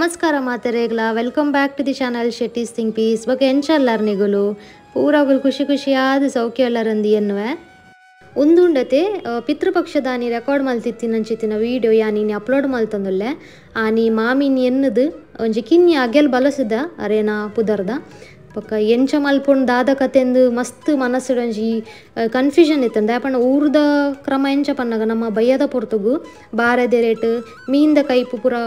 ನಮಸ್ಕಾರ ಮಾತೆರೆಗ್ಲ welcome back to the channel Shetty's think peace ಬಗ್ಗೆ ಎಂಚಲ್ಲಾರ್ ನಿಗುಲು ಪೂರಾಗುಲು ಖುಷಿ ಖುಷಿಯಾದ ಸೌಖ್ಯ ಎಲ್ಲರಂದಿ ಎನ್ನುವೆ ಉಂದುಂಡತೆ ಪಿತೃಪಕ್ಷದಾನಿ ರೆಕಾರ್ಡ್ ಮಲ್ತಿತ್ತಿನಂಚಿತ್ತಿನ ವೀಡಿಯೋ ಯಾನಿ ಅಪ್ಲೋಡ್ ಮಲ್ತಂದುಲ್ಲೆ ಆನಿ ಮಾಮಿನಿ ಎನ್ನದು ಒಂಜಿ ಕಿನ್ನಿ ಅಗೆಲ್ ಬಲಸದ ಅರೇನಾ ಪುದರ್ದ ಪಕ್ಕ ಎಂಚ ಮಲ್ಪುಂಡು ದಾದ ಕತೆಂದು ಮಸ್ತ್ ಮನಸ್ಸುಡೊಂಜಿ ಕನ್ಫ್ಯೂಷನ್ ಇತ್ತಂದ ಯಾಪಂಡ ಊರ್ದ ಕ್ರಮ ಎಂಚ ಪನ್ನಗ ನಮ್ಮ ಬಯ್ಯದ ಪೊರ್ತುಗು ಬಾರೆದೆ ರೇಟ್ ಮೀನ್ದ ಕೈಪು ಪೂರ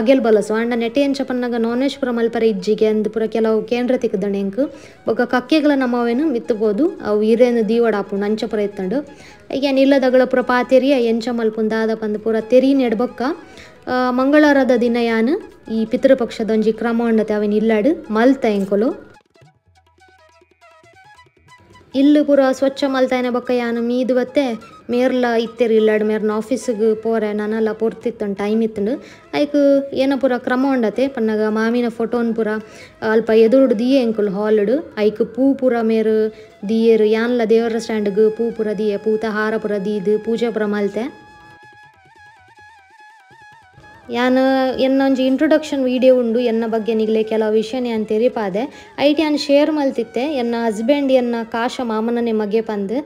ಅಗೆಲ್ ಬಲಸು ಅಂಡ ನೆಟೆ ಎಂಚ ಪನ್ನಗ ನಾನ್ ವೆಜ್ ಪೂರ ಮಲ್ಪರೆ ಇಜ್ಜಿಗೆ ಅಂದು ಪೂರ ಕೆಲವು ಕೇಂದ್ರ ತಿಕ್ಕದಣ ಎಂಕ್ ಬೊಕ್ಕ ಕಕ್ಕೆಗಳ ನಮ್ಮವೇನು ಮಿತ್ತುಬೋದು ಅವು ಹಿರೇನು ದೀವಡಾಪುಂಡು ಅಂಚ ಪೂರ ಇತ್ತಂಡು ಈಗ ನಿಲ್ಲದಗಳ ಪೂರ ಪಾತೆರಿಯ ಎಂಚ ಮಲ್ಪುಂಡು ದಾದ ಪಂದು ಪೂರ ತೆರಿ ನೆಡ್ಬೊಕ್ಕ ಮಂಗಳವಾರದ ದಿನ ಯಾನು ಈ ಪಿತೃಪಕ್ಷದೊಂಜಿ ಕ್ರಮ ಉಂಡತೆ ಅವೇನು ಇಲ್ಲಾಡು ಮಲ್ತ ಎಂಕೊಲು ಇಲ್ಲು ಪೂರ ಸ್ವಚ್ಛ ಮಲ್ತಾಯನೆ ಬೊಕ್ಕ ಯಾನು ಮೀದು ಬತ್ತೆ ಮೇರ್ಲ ಇತ್ತೆರು ಇಲ್ಲಾಡು ಮೇರ್ನ ಆಫೀಸಿಗೆ ಪೋರೆ ನಾನೆಲ್ಲ ಪೊರ್ತಿತ್ತಂಡು ಟೈಮ್ ಇತ್ತಂಡು ಐಕ್ ಏನ ಪೂರ ಕ್ರಮ ಉಂಡತೆ ಪನ್ನಗ ಮಾಮಿನ ಫೋಟೋನ್ ಪೂರ ಅಲ್ಪ ಎದುರುಡು ದಿಯೆ ಎಂಕುಲು ಹಾಲ್ಡ್ ಐಕ್ ಪೂ ಪೂರ ಮೇರು ದಿಯೇರು ಯಾನ್ಲ ದೇವರ ಸ್ಟ್ಯಾಂಡ್ಗೆ ಪೂ ಪೂರ ದಿಯೆ ಪೂತ ಹಾರ ಪೂರ ದೀದು ಪೂಜೆ ಪೂರ ಮಲ್ತೆ ಯಾನು ಎನ್ನೊಂಜಿ ಇಂಟ್ರೊಡಕ್ಷನ್ ವೀಡಿಯೋ ಉಂಡು ಎನ್ನ ಬಗ್ಗೆ ನಿಗಲೆ ಕೆಲವು ವಿಷಯನೇ ಅಂತ ತೆರಿಪಾದೆ ಐಟಿ ಯಾನು ಶೇರ್ ಮಲ್ತಿತ್ತೆ ಎನ್ನ ಹಸ್ಬೆಂಡ್ ಎನ್ನ ಕಾಶ ಮಾಮನನೆ ಮಗೆ ಪಂದು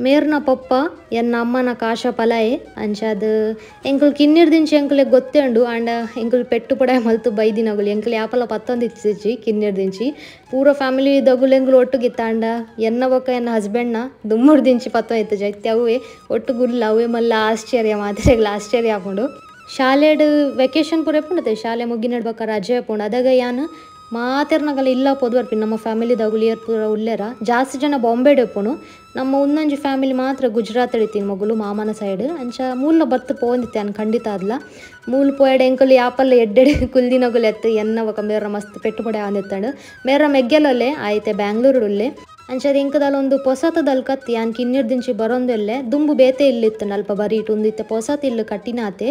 ಮೇರ್ನ ಪಪ್ಪ ಎನ್ನ ಅಮ್ಮನ ಕಾಶ ಪಲಾಯೆ ಅಂಚಾದ ಎಂಕುಲು ಕಿನ್ನಿರ್ದಿಂಚಿ ಎಂಕುಲೆಗೆ ಗೊತ್ತೇ ಉಂಡು ಆಂಡ ಎಂಕುಲು ಪೆಟ್ಟು ಪುಡ ಮಲ್ತು ಬೈದಿನಗುಲು ಎಂಕುಲು ಯಾಪಲ ಪತ್ತೊಂದಿಚ್ಚಿ ಕಿನ್ನಿರ್ದಿಂಚಿ ಪೂರ ಫ್ಯಾಮಿಲಿ ದಗುಲು ಎಂಕುಲು ಒಟ್ಟುಗಿತ್ತ ಆಂಡ ಎನ್ನ ಬೊಕ್ಕ ಎನ್ನ ಹಸ್ಬೆಂಡ್ನ ದುಮ್ಮುರ್ದಿಂಚಿ ಪತ್ತೊಂದಿತ್ತು ಜೈತೆ ಅವೇ ಒಟ್ಟುಗುಲ್ಲ ಅವೇ ಮಲ್ಲ ಆಶ್ಚರ್ಯ ಮಾತ್ರೆಗ್ಲ ಆಶ್ಚರ್ಯ ಹಾಕೊಂಡು ಶಾಲೆಡ್ ವೆಕೇಶನ್ ಪೂರ ಎಪ್ಪುಂಡತೆ ಶಾಲೆ ಮುಗ್ಗಿನಡ್ಬೇಕ ರಜೆ ಎಪ್ಪುಂಡು ಅದಾಗ ಯಾನು ಮಾತೆರ್ನಗಲ ಇಲ್ಲ ಪೋದ್ವರ್ಪಿ ನಮ್ಮ ಫ್ಯಾಮಿಲಿದಾಗುಲು ಏರ್ ಪೂರ ಉಲ್ಲೇರ ಜಾಸ್ತಿ ಜನ ಬಾಂಬೆಡ್ ಎಪ್ಪುನು ನಮ್ಮ ಒಂದೊಂಜಿ ಫ್ಯಾಮಿಲಿ ಮಾತ್ರ ಗುಜರಾತ್ ಎಳಿತೀನಿ ಮಗುಲು ಮಾಮನ ಸೈಡ್ ಅಂಚ ಮೂಲ ಬತ್ತು ಪೋಂದಿತ್ತೆ ಅನ್ ಖಂಡಿತ ಅದ್ಲ ಮೂಲ ಪೋಯಡ್ ಎಂಕುಲು ಯಾಪಲ್ಲ ಎಡ್ಡೆಡೆ ಕುಲ್ದಿನಗುಲು ಎತ್ತು ಎನ್ನ ಒಕ್ಕ ಮೇರ ಮಸ್ತ್ ಪೆಟ್ಟುಪಡೆ ಆಂದಿತ್ತಂಡು ಮೇರ ಮೆಗ್ಗೆಲೊಲ್ಲೆ ಆಯ್ತೆ ಬ್ಯಾಂಗ್ಳೂರುಡುಲ್ಲೆ ಅಂಚದ ಎಂಕದಲ್ಲ ಒಂದು ಪೊಸತದಲ್ಲಿ ಕತ್ತಿ ಯಾನ್ ಕಿನ್ನಿರ್ದಿಂಚಿ ಬರೋಂದೆಲ್ಲೆ ದುಂಬು ಬೇತೆ ಇಲ್ಲಿತ್ತು ಅಲ್ಪ ಬರೀಟ್ ಉಂದಿತ್ತೆ ಪೊಸತ್ ಇಲ್ಲು ಕಟ್ಟಿನಾತೆ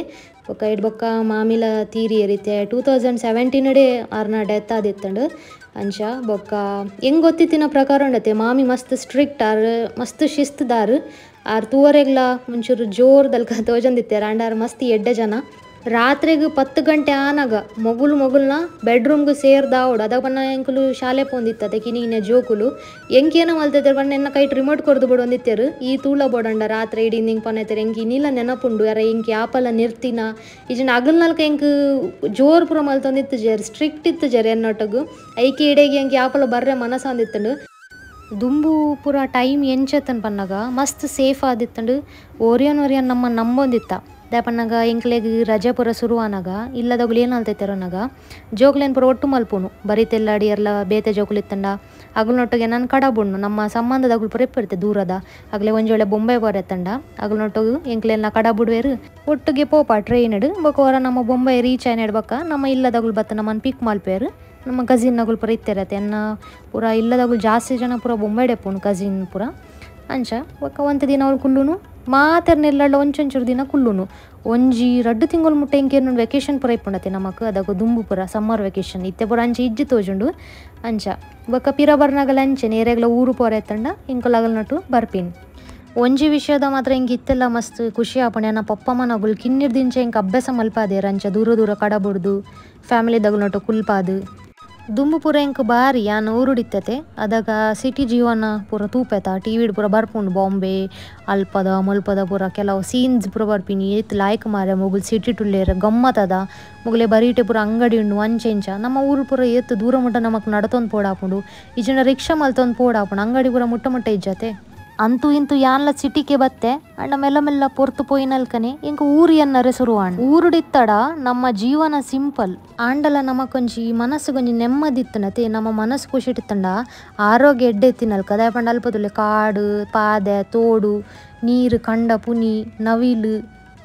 ಬೊಕ್ಕ ಬೊಕ್ಕ ಮಾಮಿಲ ತೀರಿ ಏರಿತೆ 2017 ಆರ್ನ ಡೆತ್ ಆದಿತ್ತಂಡು ಅಂಚ ಬೊಕ್ಕ ಹೆಂಗೆ ಗೊತ್ತಿತ್ತಿನ ಪ್ರಕಾರ ಉಂಡತೆ ಮಾಮಿ ಮಸ್ತ್ ಸ್ಟ್ರಿಕ್ಟ್ ಆರ್ ಮಸ್ತ್ ಶಿಸ್ತದಾರ್ ಆರ್ ತೂವರೆಗ್ಲ ಒಂಚೂರು ಜೋರ್ದಲ್ಕ ತೋಜಂದಿತ್ತೆ ಆಂಡಾರ್ ಮಸ್ತ್ ಎಡ್ಡೆ ಜನ ರಾತ್ರಿಗೆ 10 ಗಂಟೆ ಆನಾಗ ಮೊಗುಲ್ನ ಬೆಡ್ರೂಮ್ಗೆ ಸೇರ್ದಾವಡು ಅದಾಗ ಬಣ್ಣ ಎಂಕುಲು ಶಾಲೆ ಪೋಂದಿತ್ತತೆ ಕಿನಿಗಿನ ಜೋಕುಲು ಎಂಕೇನ ಮಲ್ತೈತೆ ಬಣ್ಣ ಎನ್ನ ಕೈಟ್ ರಿಮೋಟ್ ಕೊರ್ದು ಬಿಡು ಒಂದಿತ್ತೇರು ಈ ತೂಳ ಬೋಡಂಡ ರಾತ್ರಿ ಇಡೀ ಹಿಂಗೆ ಪೊನೆತಾರೆ ಎಂಕಿ ಇನ್ನಿಲ್ಲ ನೆನಪುಂಡು ಯಾರ ಇಂಕಿ ಆಪಲ್ಲ ನಿರ್ತಿನ ಈಜನ ಅಗಲ್ನಾಲ್ಕ ಎಂಕ್ ಜೋರ್ ಪುರ ಮಲ್ತೊಂದಿತ್ತು ಜೇರ್ ಸ್ಟ್ರಿಕ್ಟ್ ಇತ್ತು ಜೇರ್ ಎನ್ನೊಟ್ಟಗು ಐಕಿ ಇಡೇಗಿ ಎಂಕಿ ಆಪಲ್ಲ ಬರ್ರೆ ಮನಸ್ಸಂದಿತ್ತಂಡು ದುಂಬು ಪೂರ ಟೈಮ್ ಎಂಚತ್ತನ್ ಪನ್ನಾಗ ಮಸ್ತ್ ಸೇಫ್ ಆದಿತ್ತಂಡು ಓರಿಯನ್ ನಮ್ಮ ನಂಬೊಂದಿತ್ತ ದಾಪನ್ನಾಗ ಎಂಕ್ಲೆಗ್ ರಜೆ ಪೂರ ಶುರುವಾನಾಗ ಇಲ್ಲದಾಗುಲು ಏನು ಅಲ್ತೈತೆರೋನಾಗ ಜೋಕ್ಲೇನು ಪೂರ ಒಟ್ಟು ಮಲ್ಪುನು ಬರೀತೆಲ್ಲಾಡಿ ಎಲ್ಲ ಬೇತೆ ಜೋಕುಲು ಇತ್ತಂಡ ಅಗಲ್ನೊಟ್ಟಿಗೆ ನಾನು ಕಡಬುಣ್ಣು ನಮ್ಮ ಸಂಬಂಧದಾಗುಲು ಪೂರ ಎಪ್ಪಿರುತ್ತೆ ದೂರದ ಆಗಲೇ ಒಂಜೊಳ್ಳೆ ಬೊಂಬೆ ಬರೆತ್ತಂಡ ಅಗಲ್ನೊಟ್ಟಿಗೆ ಎಂಕ್ಲೆಲ್ಲ ಕಡಬುಡುವೇರು ಒಟ್ಟಿಗೆ ಪೋಪ ಟ್ರೈನ್ಡ್ ಬೊಕ್ಕ ನಮ್ಮ ಬೊಂಬೆ ರೀಚ್ ಆಯ್ನ ಇಡ್ಬೇಕ ನಮ್ಮ ಇಲ್ಲದಾಗುಲು ಬತ್ತ ನಮ್ಮನ್ನು ಪಿಕ್ ಮಲ್ಪೇರು ನಮ್ಮ ಕಸಿನ್ನಾಗುಲು ಪೂರ ಇತ್ತಿರತ್ತೆ ಎನ್ನ ಪೂರ ಇಲ್ಲದಾಗುಲು ಜಾಸ್ತಿ ಜನ ಪೂರ ಬೊಂಬೆ ಡೆಪ್ಪುನು ಕಸಿನ್ ಪೂರ ಅಂಚ ಒಕ್ಕ ಒಂದು ದಿನ ಅವ್ರು ಕುಲ್ಲುನು ಮಾತೆರ್ನೆಲ್ಲ ಒಂಚೊಂಚೂರು ದಿನ ಕುಲ್ಲುನು ಒಂಜಿ 2 ತಿಂಗಳು ಮುಟ್ಟ ಎಂಕೇನು ವೆಕೇಶನ್ ಪೂರ ಇಪ್ಪುಂಡತೆ ನಮಕ್ ಅದಾಗ ದುಂಬು ಪೂರ ಸಮ್ಮರ್ ವೆಕೇಶನ್ ಇತ್ತೆ ಪೂರ ಅಂಚೆ ಇಜ್ಜಿ ತೋಜುಂಡು ಅಂಚ ಬೊಕ್ಕ ಪಿರ ಬರ್ನಾಗಲ ಅಂಚೆ ನೇರೆಗ್ಲ ಊರು ಪೋರ ಎತ್ತಂಡ ಇಂಕೊಲಾಗಲ್ನಟ್ಟು ಬರ್ಪಿನ್ ಒಂಜಿ ವಿಷಯದ ಮಾತ್ರ ಹಿಂಗೆ ಇತ್ತೆಲ್ಲ ಮಸ್ತ್ ಖುಷಿ ಆಪಣೆ ನನ್ನ ಪಪ್ಪ ಮನಗುಲು ಕಿನ್ನಿರ್ದಿಂಚೆ ಹಿಂಗೆ ಅಭ್ಯಾಸ ಮಲ್ಪಾದೇರ ಅಂಚ ದೂರ ಕಡಬುಡ್ದು ಫ್ಯಾಮಿಲಿದಾಗುಲ್ನಟ್ಟು ಕುಲ್ಪಾದು ದುಂಬು ಪೂರ ಎಂಕ್ ಬಾರಿ ಯಾನು ಊರುಡಿತ್ತತೆ ಅದಾಗ ಸಿಟಿ ಜೀವನ ಪೂರ ತೂಪೆತ ಟಿವಿಡ್ ಪೂರ ಬರ್ಪುಂಡು ಬಾಂಬೆ ಅಲ್ಪದ ಮಲ್ಪದ ಪೂರ ಕೆಲವು ಸೀನ್ಸ್ ಪೂರ ಬರ್ಪಿನಿ ಏತ್ ಲಾಯ್ಕ್ ಮಾರೆ ಮುಗುಲ್ ಸಿಟಿ ಟುಲ್ಲೇರ ಗಮ್ಮತ್ತದ ಮುಗಲೆ ಬರೀಟೆ ಪೂರ ಅಂಗಡಿ ಉಂಡು ಅಂಚೆಂಚ ನಮ್ಮ ಊರು ಪೂರ ಏತ್ ದೂರ ಮುಟ್ಟ ನಮಕ್ ನಡತೊಂದು ಪೋಡಾಪುಂಡು ಈಜನ ರಿಕ್ಷಾ ಮಲ್ತೊಂದು ಪೋಡಾಪುಂಡು ಅಂಗಡಿ ಪೂರ ಮುಟ್ಟ ಇಜ್ಜತೆ ಅಂತೂ ಇಂತೂ ಯಾನ್ಲ ಸಿಟಿಗೆ ಬತ್ತೆ ಅಣ್ಣ ಮೆಲ್ಲ ಪೊರ್ತು ಪೋಯಿನಲ್ಕನೆ ಇಂಕ ಊರು ಎನ್ನರೆ ಶುರುವಾಣ್ ಊರುಡಿತ್ತಡ ನಮ್ಮ ಜೀವನ ಸಿಂಪಲ್ ಆಂಡಲ ನಮಕೊಂಜಿ ಮನಸ್ಸುಗೊಂಜಿ ನೆಮ್ಮದಿತ್ತನತೆ ನಮ್ಮ ಮನಸ್ಸು ಖುಷಿಟ್ಟಿತ್ತಂಡ ಆರೋಗ್ಯ ಎಡ್ಡೆತ್ತಿನಲ್ಕ ಅದೇ ಪಂಡ ಅಲ್ಪದುಲ್ಲೆ ಕಾಡು ಪಾದೆ ತೋಡು ನೀರು ಕಂಡ ಪುನಿ ನವಿಲು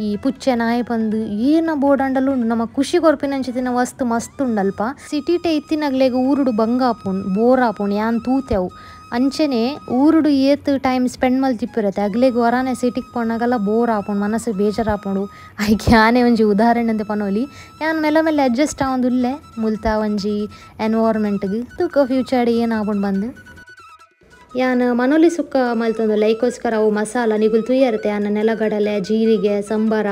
ಈ ಪುಚ್ಚೆ ನಾಯಿ ಬಂದು ಏನ ಬೋಡಂಡಲು ಉಂಡು ನಮ್ಮ ಖುಷಿ ಕೊರ್ಪಿನಂಚಿತ್ತಿನ ವಸ್ತು ಮಸ್ತ್ ಉಂಡಲ್ಪ ಸಿಟಿಟೆ ಇತ್ತಿನಾಗ್ಲೇಗ ಊರುಡು ಬಂಗಾಪುಣ್ ಬೋರಾಪುಣ್ ಯಾನ್ ತೂತೆವು ಅಂಚೆನೆ ಊರುಡು ಏತ್ ಟೈಮ್ ಸ್ಪೆಂಡ್ ಮಲ್ತಿಪ್ಪಿರತ್ತೆ ಅಗ್ಲೆಗ್ ಹೊರನೆ ಸಿಟಿಗೆ ಪೋನಾಗಲ್ಲ ಬೋರ್ ಆಪುಂಡು ಮನಸ್ಸಿಗೆ ಬೇಜಾರಾಪುಂಡು ಐಕೆ ಯಾನೇ ಒಂಜಿ ಉದಾಹರಣೆ ಅಂತ ಪನೋಲಿ ಯಾನ್ ಮೆಲ್ಲ ಅಡ್ಜಸ್ಟ್ ಆವೊಂದುಲ್ಲೆ ಮುಲ್ತಾ ಒಂಜಿ ಎನ್ವೈರ್ಮೆಂಟ್ಗೆ ತೂಕ ಫ್ಯೂಚರ್ಡ್ ಏನು ಆಪುಂಡು ಬಂದು ಯಾನು ಮನೋಲಿ ಸುಕ್ಕ ಮಲ್ತೊಂದು ಲೈಕೋಸ್ಕರ ಅವು ಮಸಾಲ ನಿಗುಲು ತುಯ್ಯರುತ್ತೆ ಯಾನ ನೆಲಗಡಲೆ ಜೀರಿಗೆ ಸಂಬಾರ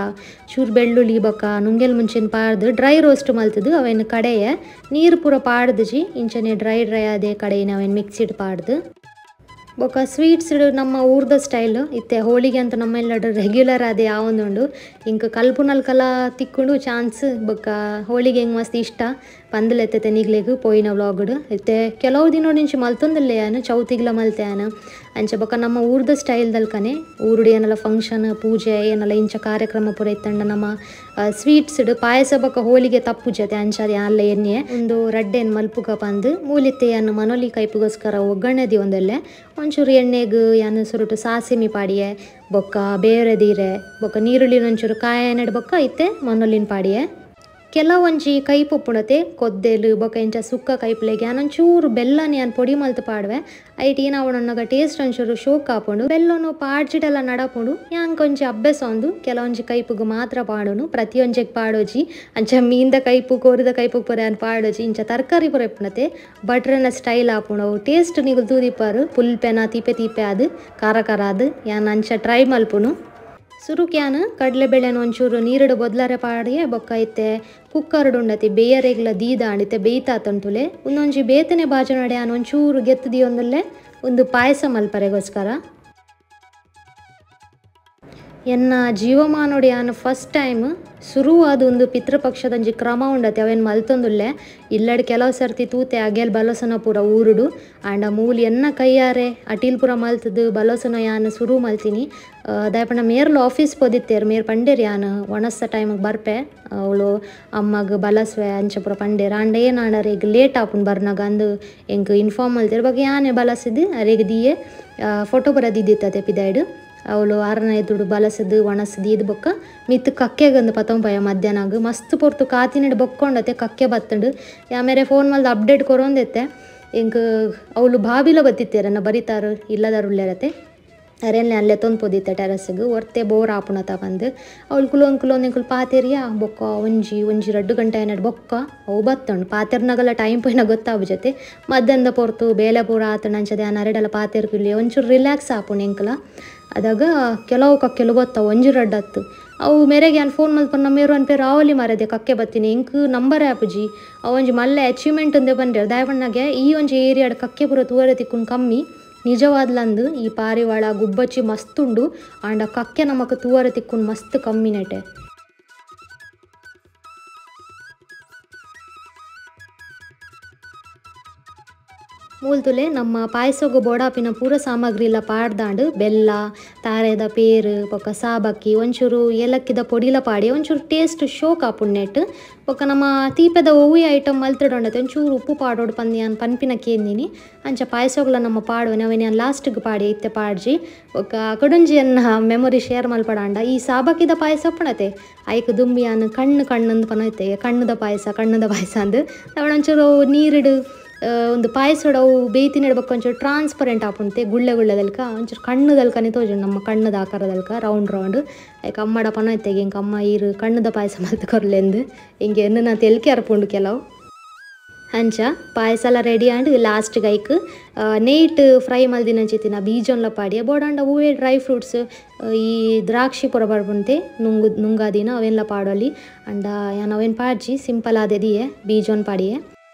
ಚೂರು ಬೆಳ್ಳುಳ್ಳಿ ಬೊಕ್ಕ ನುಂಗೆಲ್ ಮುಂಚಿನ ಪಾಡ್ದು ಡ್ರೈ ರೋಸ್ಟ್ ಮಲ್ತದು ಅವೇನು ಕಡೆಯೇ ನೀರು ಪೂರ ಪಾಡ್ದುಜಿ ಇಂಚನೆ ಡ್ರೈ ಅದೇ ಕಡೆಯಿನ ಅವೇನು ಮಿಕ್ಸಿಡ್ ಪಾಡ್ದು ಬೊಕ್ಕ ಸ್ವೀಟ್ಸ್ ನಮ್ಮ ಊರ್ದ ಸ್ಟೈಲ್ ಇತ್ತೆ ಹೋಳಿಗೆ ಅಂತ ನಮ್ಮೆಲ್ಲ ರೆಗ್ಯುಲರ್ ಅದೇ ಯಾವೊಂದುಂಡು ಇಂಕ ಕಲ್ಪುನಲ್ಕಲ ತಿಕ್ಕೊಂಡು ಚಾನ್ಸ್ ಬೊಕ್ಕ ಹೋಳಿಗೆ ಹೆಂಗೆ ಮಸ್ತ್ ಇಷ್ಟ ಪಂದಲೆತ್ತೆ ನಿಗ್ಲೆಗ್ ಪೋಯಿನ ವ್ಲಾಗ್ಡ್ ಇತ್ತೆ ಕೆಲವು ದಿನ ನಿಂಚಿ ಮಲ್ತೊಂದಿಲ್ಲ ಯಾನು ಚೌತಿಗ್ಲ ಮಲ್ತೆ ಯಾನು ಅಂಚೆ ಬೊಕ್ಕ ನಮ್ಮ ಊರ್ದ ಸ್ಟೈಲ್ದಲ್ಕನೆ ಊರುಡು ಏನೆಲ್ಲ ಫಂಕ್ಷನ್ ಪೂಜೆ ಏನೆಲ್ಲ ಇಂಚ ಕಾರ್ಯಕ್ರಮ ಪೂರ ಇತ್ತಂಡ ನಮ್ಮ ಸ್ವೀಟ್ಸ್ ಪಾಯಸ ಬೊಕ್ಕ ಹೋಳಿಗೆ ತಪ್ಪುಜತೆ ಅಂಚಾದ ಅಲ್ಲ ಎಣ್ಣೆ ಒಂದು ರಡ್ಡೆನ್ ಮಲ್ಪುಗ ಪಂದು ಮೂಲಿತ್ತೆ ಯಾನು ಮನೋಲಿ ಕೈಪುಗೋಸ್ಕರ ಒಗ್ಗರಣೆ ಒಂದಲ್ಲೇ ಒಂಚೂರು ಎಣ್ಣೆಗೆ ಯಾನು ಸುರುಟು ಸಾಸಿಮಿ ಪಾಡಿಯೆ ಬೊಕ್ಕ ಬೇರೆ ದೀರೆ ಬೊಕ್ಕ ನೀರುಳ್ಳಿನ ಒಂಚೂರು ಕಾಯ ನೆಡ್ ಬೊಕ್ಕ ಇತ್ತೆ ಮನೋಲಿನ ಪಾಡಿಯೆ ಕೆಲವೊಂಜಿ ಕೈಪು ಪುಣತೆ ಕೊದ್ದೆಲು ಬೊಕ ಇಂಚ ಸುಕ್ಕ ಕೈಪ್ಲೆಗೆ ಯಾನೊಂಚೂರು ಬೆಲ್ಲನ ಯಾನು ಪೊಡಿ ಮಲ್ತು ಪಾಡುವೆ ಐಟಿ ಅವನೊನ್ನಗ ಟೇಸ್ಟ್ ಒಂಚೂರು ಶೋಕ್ ಹಾಕೊಂಡು ಬೆಲ್ಲನು ಪಾಡ್ಜಿಡೆಲ್ಲ ನಡಪುಂಡು ಯಾನ್ ಕೊಂಚ ಅಭ್ಯಾಸ ಒಂದು ಕೆಲವೊಂಜಿ ಕೈಪುಗು ಮಾತ್ರ ಪಾಡುನು ಪ್ರತಿಯೊಂಜಿಗೆ ಪಾಡೋಜಿ ಅಂಚ ಮೀನ್ದ ಕೈಪು ಕೋರಿದ ಕೈಪು ಪುರ ಯಾನು ಪಾಡೋಜಿ ಇಂಚ ತರಕಾರಿ ಪುರ ಇಪ್ಪುಣತೆ ಬಟ್ರನ ಸ್ಟೈಲ್ ಹಾಪುಂಡು ಅವು ಟೇಸ್ಟ್ ನಿಗುಲು ತೂದಿಪ್ಪಾರು ಪುಲ್ಪೆನ ತೀಪೆ ತೀಪೆ ಅದು ಖಾರ ಖಾರ ಅದು ಯಾನು ಅಂಚ ಟ್ರೈ ಮಲ್ಪುನು ಸುರುಕ್ಯಾನ್ ಕಡಲೆಬೇಳೆನ ಒಂಚೂರು ನೀರುಡು ಬೊದ್ಲಾರೆ ಪಾಡಿಯೇ ಬೊಕ್ಕ ಐತೆ ಕುಕ್ಕರ್ಡು ಉಂಡತಿ ಬೇಯರೆಗ್ಲ ದೀದ ಅಂಡಿತೆ ಬೇಯ್ತಾತಂತುಲೆ ಒಂದೊಂಜಿ ಬೇತನೆ ಬಾಜನಡೆ ಯಾನು ಒಂಚೂರು ಗೆತ್ತು ದಿಯೊಂದುಲ್ಲೆ ಒಂದು ಪಾಯಸ ಮಲ್ಪರೆಗೋಸ್ಕರ ಎನ್ನ ಜೀವಮಾನೋಡು ಯಾನು ಫಸ್ಟ್ ಟೈಮ್ ಶುರುವಾದ ಒಂದು ಪಿತೃಪಕ್ಷದಂಜಿ ಕ್ರಮ ಉಂಡತೆ ಅವೇನು ಮಲ್ತೊಂದುಲ್ಲೆ ಇಲ್ಲಡ್ ಕೆಲವು ಸರ್ತಿ ತೂತೆ ಅಗೆಲ್ ಬಲೋಸನ ಪೂರ ಊರುಡು ಆಂಡ ಮೂಲಿ ಎನ್ನ ಕೈಯಾರೆ ಅಟೀಲ್ ಪೂರ ಮಲ್ತದು ಬಲೋಸನ ಯಾನು ಶುರು ಮಲ್ತೀನಿ ದಯಪಂಡ ಮೇರ್ಲು ಆಫೀಸ್ ಪೋದಿತ್ತೇರು ಮೇರ್ ಪಂಡೇರು ಯಾನು ಒಣಸ್ಸ ಟೈಮಿಗೆ ಬರ್ಪೆ ಅವಳು ಅಮ್ಮಗ ಬಲಸ್ವೆ ಅಂಚ ಪೂರ ಪಂಡೇರು ಆಂಡ ಏನು ಆಂಡಾರೆ ಈಗ ಲೇಟ್ ಆಪುಂಡು ಬರ್ನಾಗ ಅಂದು ಎಂಕ್ ಇನ್ಫಾರ್ಮ್ ಮಲ್ತಿರು ಬಗ್ಗೆ ಯಾನೇ ಬಲಸಿದ್ದು ಅರೆಗೆ ದಿಯೆ ಫೋಟೋ ಪೂರ ದಿದ್ದಿತ್ತತೆ ಪಿದಾಯ್ಡು ಅವಳು ಆರನ ಎದುಡು ಬಲಸದು ಒಣಸದು ಇದು ಬೊಕ್ಕ ಮಿತ್ತು ಕಕ್ಕೆಗಂದು ಪತಂಪಯ ಮಧ್ಯಾಹ್ನಗ ಮಸ್ತ್ ಪೊರ್ತು ಕಾತಿನಡು ಬೊಕ್ಕೊಂಡತೆ ಕಕ್ಕೆ ಬತ್ತಂಡು ಯಾಮೇರೆ ಫೋನ್ ಮಲ್ದ ಅಪ್ಡೇಟ್ ಕೊರೊಂದೆತ್ತೆ ಎಂಕ್ ಅವಳು ಬಾವಿಲ ಬತ್ತಿತ್ತೇರನ್ನ ಬರಿತಾರು ಇಲ್ಲದಾರುಳ್ಳೆರತೆ ಅರೆನ್ನೆ ಅಲ್ಲೇ ತೊಂದ್ಪೋದಿತ್ತೆ ಟೆರಸ್ಗೆ ಒರ್ತೆ ಬೋರ್ ಆಪುಣತ ಬಂದು ಅವಳು ಕುಲೊಂದು ಪಾತೆರಿಯ ಬೊಕ್ಕ ಒಂಜಿ 2 ಗಂಟೆ ಏನಾಡು ಬೊಕ್ಕ ಅವು ಬತ್ತಂಡು ಪಾತೆರ್ನಾಗೆಲ್ಲ ಟೈಮ್ ಪೋಯಿನ ಗೊತ್ತಾವು ಜೊತೆ ಮಧ್ಯಾಹ್ನದ ಪೊರ್ತು ಬೇಲೆ ಪೂರ ಆತಂಡು ಅಂಚದೆ ಆ ನರೆಡೆಲ್ಲ ಪಾತೆರ್ಕಿಲ್ಲಿ ಒಂಚೂರು ರಿಲ್ಯಾಕ್ಸ್ ಆಪುಣು ಎಂಕಲ ಅದಾಗ ಕೆಲವು ಕಕ್ಕೆಲು ಗೊತ್ತಾವು ಒಂಜಿ ರಡ್ಡತ್ತು ಅವು ಮೇರೆಗೆ ನಾನು ಫೋನ್ ಮಲ್ಪನ ನಮ್ಮೇರು ಅನ್ಪೇರು ರಾವಲಿ ಮಾರದೆ ಕಕ್ಕೆ ಬತ್ತೀನಿ ಎಂಕ್ ನಂಬರ್ ಆ್ಯಪುಜಿ ಅವೊಂಜಿ ಮಲ್ಲೆ ಅಚೀವ್ಮೆಂಟ್ ಅಂದೆ ಬಂದ್ರೆ ದಯಪಣ್ಣಗೆ ಈ ಒಂಜಿ ಏರಿಯಾಡ್ ಕಕ್ಕೆ ಪೂರ ತೂವರೆ ತಿಕ್ಕುನ್ ಕಮ್ಮಿ ನಿಜವಾದ್ಲಂದು ಈ ಪಾರಿವಾಳ ಗುಬ್ಬಚ್ಚಿ ಮಸ್ತುಂಡು ಆಂಡ ಕಕ್ಕೆ ನಮಕ್ ತೂವರೆ ತಿಕ್ಕುನ್ ಮಸ್ತ್ ಕಮ್ಮಿ ನೆಟೆ ಮೂಲ್ತುಲೆ ನಮ್ಮ ಪಾಯಸಗು ಬೋಡಾಪಿನ ಪೂರ ಸಾಮಗ್ರಿ ಎಲ್ಲ ಪಾಡ್ದಾಂಡು ಬೆಲ್ಲ ತಾರೆದ ಪೇರು ಬೊಕ್ಕ ಸಾಬಕ್ಕಿ ಒಂಚೂರು ಏಲಕ್ಕಿದ ಪೊಡಿಲ ಪಾಡಿ ಒಂಚೂರು ಟೇಸ್ಟ್ ಶೋಕ್ ಆಪುಣ್ಣೆಟ್ ಬೊಕ್ಕ ನಮ್ಮ ತೀಪೆದ ಒವ್ವಿ ಐಟಮ್ ಮಲ್ತಿಡೊಂಡತೆ ಒಂಚೂರು ಉಪ್ಪು ಪಾಡೋಡು ಪಂದ್ಯಾನ್ ಪನ್ಪಿನ ಕೇಂದಿನಿ ಅಂಚ ಪಾಯಸಗಳ ನಮ್ಮ ಪಾಡುವನೆ ಅವೇನು ಲಾಸ್ಟ್ಗೆ ಪಾಡಿ ಇತ್ತೆ ಪಾಡ್ಜಿ ಬೊಕ್ಕ ಕಡುಂಜಿಯನ್ನ ಮೆಮೊರಿ ಶೇರ್ ಮಲ್ಪಡಾಂಡ ಈ ಸಾಬಕ್ಕಿದ ಪಾಯಸ ಪಣತೆ ಐಕ್ ದುಂಬಿಯಾನ್ ಕಣ್ಣು ಪನೈತೆ ಕಣ್ಣದ ಪಾಯಸ ಅಂದು ಅವಳ ಒಂಚೂರು ನೀರಿಡು ಒಂದು ಪಾಯಸೋಡು ಅವು ಬೇಯ್ತಿನಿಡ್ಬೇಕು ಒಂಚೂರು ಟ್ರಾನ್ಸ್ಪರೆಂಟ್ ಆಪುಂತೆ ಗುಳ್ಳೆದಲ್ಕ ಒಂಚೂರು ಕಣ್ಣುದಲ್ಕನೆ ತೋಜುಂಡು ನಮ್ಮ ಕಣ್ಣದ ಆಕಾರದಲ್ಕ ರೌಂಡ್ ಯಾಕೆ ಅಮ್ಮಡ ಪನೈತೆಗೆ ಇಂಕ ಅಮ್ಮ ಈರು ಕಣ್ಣದ ಪಾಯಸ ಮಲ್ತು ಕೊರ್ಲೆಂದು ಹಿಂಗೆ ನಾ ತೆಲ್ಕೆ ಅರ್ಪುಂಡು ಕೆಲವು ಅಂಚ ಪಾಯಸ ಎಲ್ಲ ರೆಡಿ ಆಂಡ್ ಲಾಸ್ಟ್ಗೆ ಐಕ್ ನೇಟ್ ಫ್ರೈ ಮಲ್ದಿನಂಚಿತ್ತಿನ ಬೀಜೊನ್ಲ ಪಾಡಿಯ ಬೋಡಾಂಡ ಹೂವೇ ಡ್ರೈ ಫ್ರೂಟ್ಸ್ ಈ ದ್ರಾಕ್ಷಿ ಪೂರ ಬರ್ಪುಂತೆ ನುಂಗಾದಿನ ಅವೆಲ್ಲ ಪಾಡೋಲಿ ಅಂಡ ಯಾನ್ ಅವೇನು ಪಾಡ್ಜಿ ಸಿಂಪಲ್ ಆದೆ ದಿಯೆ ಬೀಜೊನ್ ಪಾಡಿಯೆ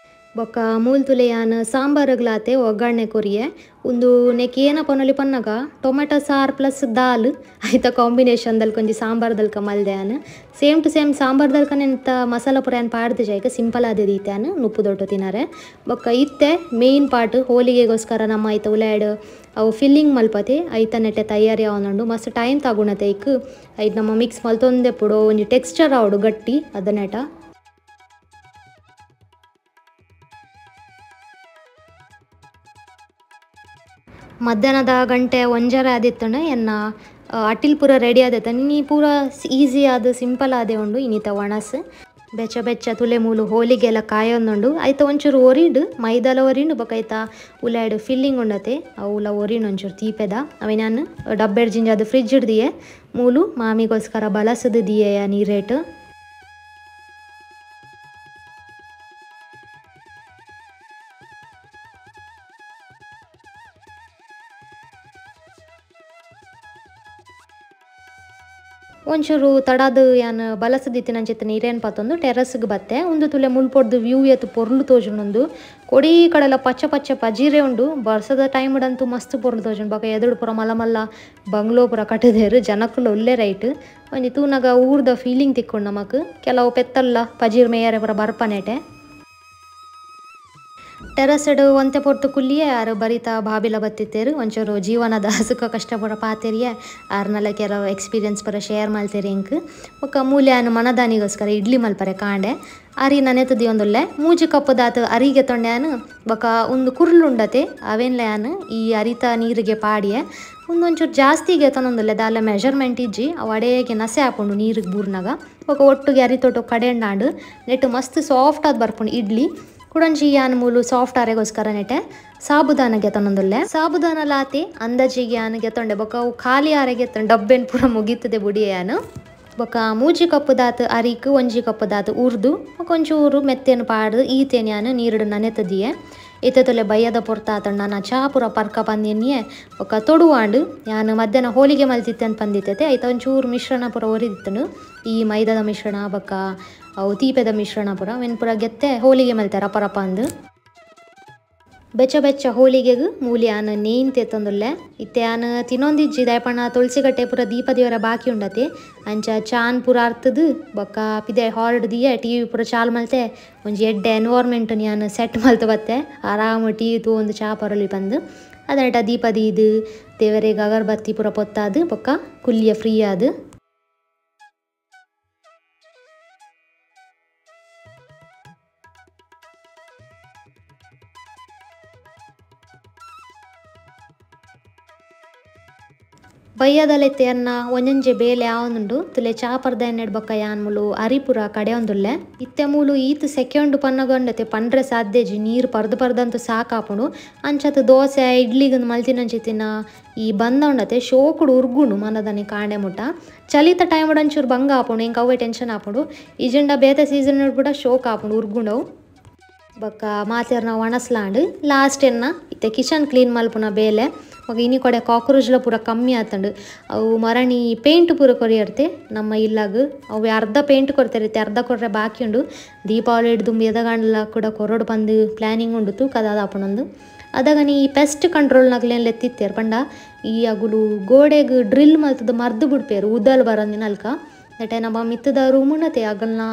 ಬೊಕ್ಕ ಮೂಲ್ತುಲೆ ಯಾನ್ ಸಾಂಬಾರ್ಗ್ಲಾತೆ ಒಗ್ಗರಣೆ ಕೊರಿಯೆ ಒಂದು ನೆಕ್ ಏನ ಪನೊಲಿ ಪನ್ನಗ ಟೊಮೆಟೊ ಸಾರು ಪ್ಲಸ್ ದಾಲ್ ಐತ ಕಾಂಬಿನೇಷನ್ದಲ್ಲಿ ಕೊಂಚ ಸಾಂಬಾರ್ದಲ್ಕ ಮಲ್ದೆ ಯಾನ್ ಸೇಮ್ ಟು ಸೇಮ್ ಸಾಂಬಾರ್ದಲ್ಕನೆ ಎಂತ ಮಸಾಲ ಪುರ ಏನು ಪಾಡ್ದು ಜಾಯ್ಕ ಸಿಂಪಲ್ ಆದ ದೀತೆ ಯಾನ್ ನುಪ್ಪು ದೊಡ್ಡು ತಿನ್ನರೆ ಬೊಕ್ಕ ಇತ್ತೆ ಮೇಯ್ನ್ ಪಾರ್ಟ್ ಹೋಳಿಗೆಗೋಸ್ಕರ ನಮ್ಮ ಐತ ಉಲಾಯ್ಡ್ ಅವು ಫಿಲ್ಲಿಂಗ್ ಮಲ್ಪತೆ ಐತ ನೆಟ್ಟೆ ತಯಾರಿ ಅವನಂಡು ಮಸ್ತ್ ಟೈಮ್ ತಗುಣತೆ ಐಕ್ ಐದು ನಮ್ಮ ಮಿಕ್ಸ್ ಮಲ್ತೊಂದೆ ಪುಡೋ ಒಂಜಿ ಟೆಕ್ಸ್ಚರ್ ಆವಡು ಗಟ್ಟಿ ಅದನ್ನೆಟ ಮಧ್ಯಾಹ್ನದ ಗಂಟೆ ಒಂಜರ ಆದಿತ್ತಂಡು ಎನ್ನ ಅಟಿಲ್ ಪೂರ ರೆಡಿ ಆದೈತೆ ನೀ ಪೂರ ಈಸಿ ಆದ ಸಿಂಪಲ್ ಆದೆ ಉಂಡು ಇನ್ನಿತ ಒಣಸ್ ಬೆಚ್ಚ ತುಲೆ ಮೂಲು ಹೋಳಿಗೆಲ್ಲ ಕಾಯೊಂದುಂಡು ಐತ ಒಂಚೂರು ಒರಿಡು ಮೈದಾಲ ಒರಿಂಡು ಬೊಕ ಐತ ಉಲಾಯ್ಡ್ ಫಿಲ್ಲಿಂಗ್ ಉಂಡತೆ ಅವುಲ ಒರಿಂಡು ಒಂಚೂರು ತೀಪೆದ ಅವೆ ನಾನು ಡಬ್ಬೆಡ್ ಜಿಂಜಾದ ಫ್ರಿಜ್ ಹಿಡ್ದಿಯೆ ಮೂಲು ಮಾಮಿಗೋಸ್ಕರ ಬಲಸದು ದಿಯೆಯ ನೀರೇಟ್ ಒಂಚೂರು ತಡದು ಯಾನು ಬಲಸದಿತ್ತಿನಂಚಿತ್ತ ನೀರೇನು ಪತ್ತೊಂದು ಟೆರಸ್ಗೆ ಬತ್ತೆ ಒಂದು ತುಲೆ ಮುಲ್ಪೊಡ್ದು ವ್ಯೂ ಎತ್ತು ಪೊರ್ಲು ತೋಜುಂಡು ಕೊಡಿ ಕಡೆಲ್ಲ ಪಚ್ಚ ಪಚ್ಚ ಪಜೀರೆ ಉಂಡು ಬರ್ಸದ ಟೈಮ್ಡಂತೂ ಮಸ್ತ್ ಪೊರ್ಲು ತೋಜುಂಡು ಬೊಕ ಎದುರು ಪುರ ಮಲ್ಲ ಮಲ್ಲ ಬಂಗ್ಲೋ ಪುರ ಕಟ್ಟಿದೇರು ಜನಕ್ಕುಲು ಒಳ್ಳೆ ರೈಟ್ ಒಂಜಿ ತೂನಗ ಊರ್ದ ಫೀಲಿಂಗ್ ತಿಕ್ಕೊಂಡು ನಮಕ್ ಕೆಲವು ಪೆತ್ತಲ್ಲ ಪಜೀರ್ ಮೇಯರೆ ಪುರ ಬರ್ಪನೇಟೆ ಟೆರಸಡ್ ಒಂತೆ ಪೊರ್ತು ಕುಲ್ಲಿಯೇ ಯಾರು ಬರಿತಾ ಬಾಬಿಲ ಬತ್ತಿತ್ತೇರು ಒಂಚೂರು ಜೀವನದ ಸುಖ ಕಷ್ಟ ಪುರ ಪಾತೆರಿಯೇ ಆರ್ನೆಲ್ಲ ಕೆಲವು ಎಕ್ಸ್ಪೀರಿಯನ್ಸ್ ಪುರ ಶೇರ್ ಮಾಡ್ತೇರಿ ಇಂಕ್ ಬೊಕ್ಕ ಮೂಲ್ಯಾನು ಮನದಾನಿಗೋಸ್ಕರ ಇಡ್ಲಿ ಮಲ್ಪರೆ ಕಾಂಡೆ ಅರಿ ನನೆತದಿ ಒಂದುಲ್ಲೆ ಮೂಜಿ ಕಪ್ಪದಾತು ಅರಿಗೆ ತೊಂಡ್ಯಾನು ಬೊಕ ಒಂದು ಕುರ್ಲುಂಡತೆ ಅವೇನ್ಲೆಯಾನು ಈ ಅರಿತ ನೀರಿಗೆ ಪಾಡಿಯೇ ಒಂದೊಂಚೂರು ಜಾಸ್ತಿಗೆ ತೊನೊಂದುಲ್ಲೆ ದಾಲ ಮೆಜರ್ಮೆಂಟ್ ಇಜ್ಜಿ ಅವು ಅಡೇಗೆ ನಸೆ ಹಾಕೊಂಡು ನೀರಿಗೆ ಬೂರ್ನಾಗ ಬೊಕ ಒಟ್ಟಿಗೆ ಅರಿತೊಟ್ಟು ಕಡೆಂಡಾಂಡು ನೆಟ್ಟು ಮಸ್ತ್ ಸಾಫ್ಟ್ ಆದ್ ಬರ್ಪುಂಡು ಇಡ್ಲಿ ಕುಡಂಜಿ ಯಾನ್ ಮೂಲು ಸಾಫ್ಟ್ ಆರೆಗೋಸ್ಕರ ನೆಟೆ ಸಾಬುದಾನಗೆ ತೊಂದೊಂದುಲ್ಲೆ ಸಾಬುದಾನ ಲಾತಿ ಅಂದಾಜಿಗೆ ಯಾನಿಗೆ ತೊಂಡೆ ಬೊಕ ಅವು ಖಾಲಿ ಆರೆಗೆ ಡಬ್ಬೆನ್ ಪೂರ ಮುಗೀತದೆ ಬುಡಿಯೇ ಯಾನು ಬೊಕ ಮೂಜಿ ಕಪ್ಪುದಾತು ಅರಿಕು ಒಂಜಿ ಕಪ್ಪುದಾತು ಉರ್ದು ಒಂಚೂರು ಮೆತ್ತೇನು ಪಾಡ್ದು ಈತೇನು ಯಾನು ನೀರುಡು ನನೆತದಿಯೇ ಇತ್ತೊಲೆ ಬಯ್ಯದ ಪೊರ್ತಾತಂಡು ನಾನು ಚಾ ಪೂರ ಪರ್ಕ ಪಂದಿನಿಯೇ ಬೊಕ ತೊಡುವಾಂಡು ಯಾನು ಮಧ್ಯಾಹ್ನ ಹೋಳಿಗೆ ಮಲ್ತಿತ್ತೆ ಅಂತ ಬಂದಿತ್ತೈತೆ ಐತ ಒಂಚೂರು ಮಿಶ್ರಣ ಪೂರ ಒರಿದಿತ್ತನು ಈ ಮೈದಾದ ಮಿಶ್ರಣ ಬೊಕ ಅವು ತೀಪೆದ ಮಿಶ್ರಣ ಪೂರ ವೆನ್ ಪೂರ ಗೆತ್ತೆ ಹೋಳಿಗೆ ಮಲ್ತಾರೆ ರಪ ಅಂದು ಬೆಚ್ಚ ಬೆಚ್ಚ ಹೋಳಿಗೆಗೆ ಮೂಲಿ ಯಾನು ನೇಯ್ನ್ ತೆತ್ತೊಂದುಲ್ಲೆ ಇತ್ತೆ ಯಾನು ತಿನ್ನೊಂದಿಜ್ಜಿ ದಯಪಣ್ಣ ತುಳಸಿಗಟ್ಟೆ ಪೂರ ದೀಪ ದೇವರ ಬಾಕಿ ಉಂಡತೆ ಅಂಚ ಚಾನ್ ಪೂರ ಅರ್ತದು ಬೊಕ್ಕ ಪಿದೆ ಹಾರ್ಡ್ ದಿಯೆ ಟಿ ವಿ ಪೂರ ಚಾಲ್ ಮಲ್ತೆ ಒಂಜಿ ಎಡ್ಡೆ ಎನ್ವೈರ್ಮೆಂಟ್ ಯಾನು ಸೆಟ್ ಮಲ್ತು ಬತ್ತೆ ಆರಾಮ ಟಿ ವಿ ತೂ ಒಂದು ಚಾ ಪರಲಿ ಬಂದು ಅದಟ ದೀಪ ದೀದು ದೇವರಿಗೆ ಅಗರಬತ್ತಿ ಪೂರ ಪೊತ್ತಾದು ಬೊಕ್ಕ ಕುಲ್ಲಿಯ ಫ್ರೀ ಆದು ಬಯ್ಯದಲೆತ್ತೆ ಅನ್ನ ಒಂಜೊಂಜೆ ಬೇಲೆ ಆವೊಂದುಂಡು ತುಲೆ ಚಾಪರ್ದ ಎಣ್ಣೆಡ್ ಬೊಕ್ಕ ಯಾನ್ ಮೂಲು ಅರಿಪುರ ಕಡೆ ಒಂದುಲ್ಲೆ ಇತ್ತೆ ಮೂಲು ಈತ್ ಸೆಕೆಂಡ್ ಪನ್ನಗೊಂಡತೆ ಪಂಡ್ರೆ ಸಾಧ್ಯಜಿ ನೀರು ಪರ್ದಂತೂ ಸಾಕಾಪುಂಡು ಅಂಚತ್ತು ದೋಸೆ ಇಡ್ಲಿಗಂದು ಮಲ್ತಿನಂಚಿತ್ತಿನ ಈ ಬಂದ ಉಂಡತೆ ಶೋಕುಡು ಉರ್ಗುಂಡು ಮನದನಿ ಕಾಂಡೆ ಮುಟ್ಟ ಚಲಿತ ಟೈಮ್ ಒಂಚೂರು ಬಂಗ ಆಪುಂಡು ಇಂಕ ಅವೇ ಟೆನ್ಷನ್ ಆಪುಂಡು ಈಜೆಂಡ ಬೇತೆ ಸೀಸನ್ ಕೂಡ ಶೋಕ್ ಆಪುಂಡು ಉರ್ಗುಂಡವು ಬೊಕ್ಕ ಮಾತೆರ್ನ ಒಣಸ್ಲಾಂಡು ಲಾಸ್ಟ್ ಎನ್ನ ಇತ್ತೆ ಕಿಚನ್ ಕ್ಲೀನ್ ಮಲ್ಪುನ ಬೇಲೆ ಮಗ ಇನಿ ಕೊಡೆ ಕಾಕ್ರೋಚ್ಲ ಪೂರ ಕಮ್ಮಿ ಆತಂಡು ಅವು ಮರಣಿ ಪೇಂಟ್ ಪೂರ ಕೊರಿಯರ್ತೆ ನಮ್ಮ ಇಲ್ಲಾಗ ಅವು ಅರ್ಧ ಪೇಂಟ್ ಕೊಡ್ತಾರಿತ್ತೆ ಅರ್ಧ ಕೊರ್ರೆ ಬಾಕಿ ಉಂಡು ದೀಪಾವಳಿ ಹಿಡ್ದು ಎದಗಂಡ್ಲ ಕೂಡ ಕೊರಡು ಬಂದು ಪ್ಲ್ಯಾನಿಂಗ್ ಉಂಡು ತೂಕದಾದ ಆಪುಣೊಂದು ಅದಾಗ ಈ ಪೆಸ್ಟ್ ಕಂಟ್ರೋಲ್ನಾಗ್ಲೇನು ಎತ್ತಿತ್ತೇರು ಪಂಡ ಈ ಅಗುಲು ಗೋಡೆಗೆ ಡ್ರಿಲ್ ಮಲ್ತದ ಮರ್ದು ಬಿಡ್ಪೇರು ಉದಲ್ ಬರೋದಿನ ಅಲ್ಕ ನೆಟೆ ನಮ್ಮ ಮಿತ್ತದ ರೂಮುನತೆ ಅಗಲ್ನ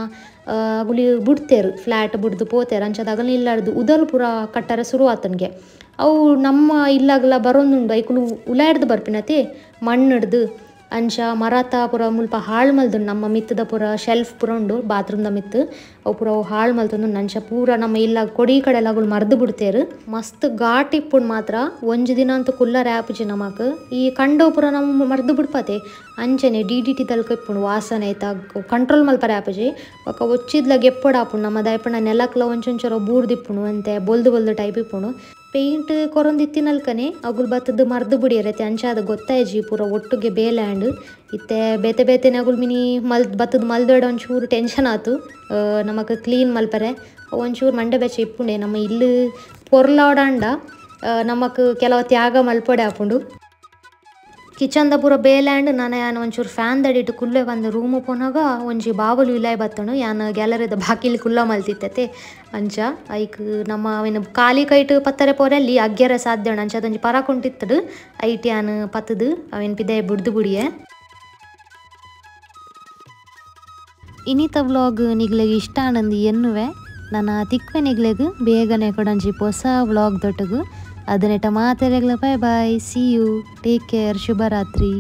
ಅಗುಲಿ ಬಿಡ್ತೇರು ಫ್ಲ್ಯಾಟ್ ಬಿಡ್ದು ಪೋತೇರು ಅಂಚದ ಅಗಲ್ನ ಇಲ್ಲಾರ್ದು ಉದಲ್ ಪೂರ ಕಟ್ಟರೆ ಶುರು ಆತನ್ಗೆ ಅವು ನಮ್ಮ ಇಲ್ಲಾಗಲ ಬರೋಂದುಂಡು ಐಕುಲು ಉಲಾಡ್ದು ಬರ್ಪಿನತಿ ಮಣ್ಣು ಹಿಡ್ದು ಅಂಚ ಮರತ ಪೂರ ಮುಲ್ಪ ಹಾಳು ಮಲ್ದುಂಡು ನಮ್ಮ ಮಿತ್ತದ ಪೂರ ಶೆಲ್ಫ್ ಪೂರ ಉಂಡು ಬಾತ್ರೂಮ್ದ ಮಿತ್ತು ಅವು ಪೂರ ಹಾಳು ಮಲ್ತುಂಡು ಅಂಚ ಪೂರ ನಮ್ಮ ಇಲ್ಲಾಗ ಕೊಡಿ ಕಡೆ ಎಲ್ಲಗಳು ಮರ್ದು ಬಿಡ್ತೇರು ಮಸ್ತ್ ಘಾಟ್ ಇಪ್ಪುಂಡು ಮಾತ್ರ ಒಂಜು ದಿನ ಅಂತೂ ಕುಲ್ಲರ್ ಆ್ಯಪುಜಿ ನಮಕ್ ಈ ಕಂಡವು ಪೂರ ನಮ್ಮ ಮರ್ದು ಬಿಡ್ಪತೆ ಅಂಚನೆ DDT ತಲ್ಕ ಇಪ್ಪುಂಡು ವಾಸನೆ ಐತ ಕಂಟ್ರೋಲ್ ಮಲ್ಪರೆ ಆಪುಜಿ ಒಕ್ಕ ಒಚ್ಚಿದ್ಲಾಗ ಎಪ್ಪಡು ಆಪುಂಡು ನಮ್ಮ ದಯಪಣ್ಣ ನೆಲಕ್ಲ ಒಂಚೊಂಚರ ಬೂರ್ದಿಪ್ಪುಂಡು ಅಂತೆ ಬೊಲ್ದು ಟೈಪ್ ಇಪ್ಪುಂಡು ಪೇಂಟ್ ಕೊರೊಂದಿತ್ತಿನಲ್ಕನೆ ಅಗುಲ್ ಬತ್ತದ್ದು ಮರ್ದು ಬಿಡಿಯರೈತೆ ಅಂಚ ಅದು ಗೊತ್ತಾಯ್ಜಿ ಪೂರ ಒಟ್ಟಿಗೆ ಬೇಲ್ಯಾಂಡ್ ಇತ್ತೆ ಬೇತೆನೆ ಅಗುಲ್ ಮಿನಿ ಬತ್ತದ ಮಲ್ದೋಡ ಒಂಚೂರು ಟೆನ್ಷನ್ ಆತು ನಮಕ್ ಕ್ಲೀನ್ ಮಲ್ಪರೆ ಒಂಚೂರು ಮಂಡೆ ಬೆಚ್ಚ ಇಪ್ಪುಂಡೆ ನಮ್ಮ ಇಲ್ಲಿ ಪೊರ್ಲಾಡಾಂಡ ನಮಕ್ ಕೆಲವು ತ್ಯಾಗ ಮಲ್ಪೊಡೆ ಆಪುಂಡು ಕಿಚನ್ದ ಪೂರ ಬೇಲ್ಯಾಂಡ್ ನಾನು ಯಾನು ಒಂಚೂರು ಫ್ಯಾನ್ ದಡಿಟ್ಟು ಕುಲ್ಲೆ ಬಂದು ರೂಮು ಪೋನಾಗ ಒಂಜಿ ಬಾವಲು ಇಲಾಯ್ ಬತ್ತನು ಯಾನು ಗ್ಯಾಲರಿದ ಬಾಕಿಲಿ ಕುಲ್ಲ ಮಲ್ತಿತ್ತತೆ ಅಂಚ ಐಕ್ ನಮ್ಮ ಅವೇನು ಖಾಲಿ ಕೈಟ್ ಪತ್ತರೆ ಪೋರಲ್ಲಿ ಅಗ್ಗ್ಯರ ಸಾಧ್ಯ ಅಂಚ ಅದೊಂಜಿ ಪರಾಕೊಂಟಿತ್ತಡು ಐಟ್ ಯಾನು ಪತ್ತದು ಅವೇನು ಪಿದೆ ಬಿಡ್ದು ಬಿಡಿಯೆ ಇನ್ನಿತ ವ್ಲಾಗ್ ನಿಗ್ಲೆಗೆ ಇಷ್ಟ ಆನಂದು ಎನ್ನುವೆ ನನ್ನ ತಿಕ್ವೆ ನಿಗ್ಲೆಗೆ ಬೇಗನೆ ಕೊಡಂಜಿ ಹೊಸ ವ್ಲಾಗ್ ದೊಟ್ಟಗು ಅದನ್ನೆಟ ಮಾತೆರೆಗ್ಲ bye bye see you take care ಶುಭರಾತ್ರಿ.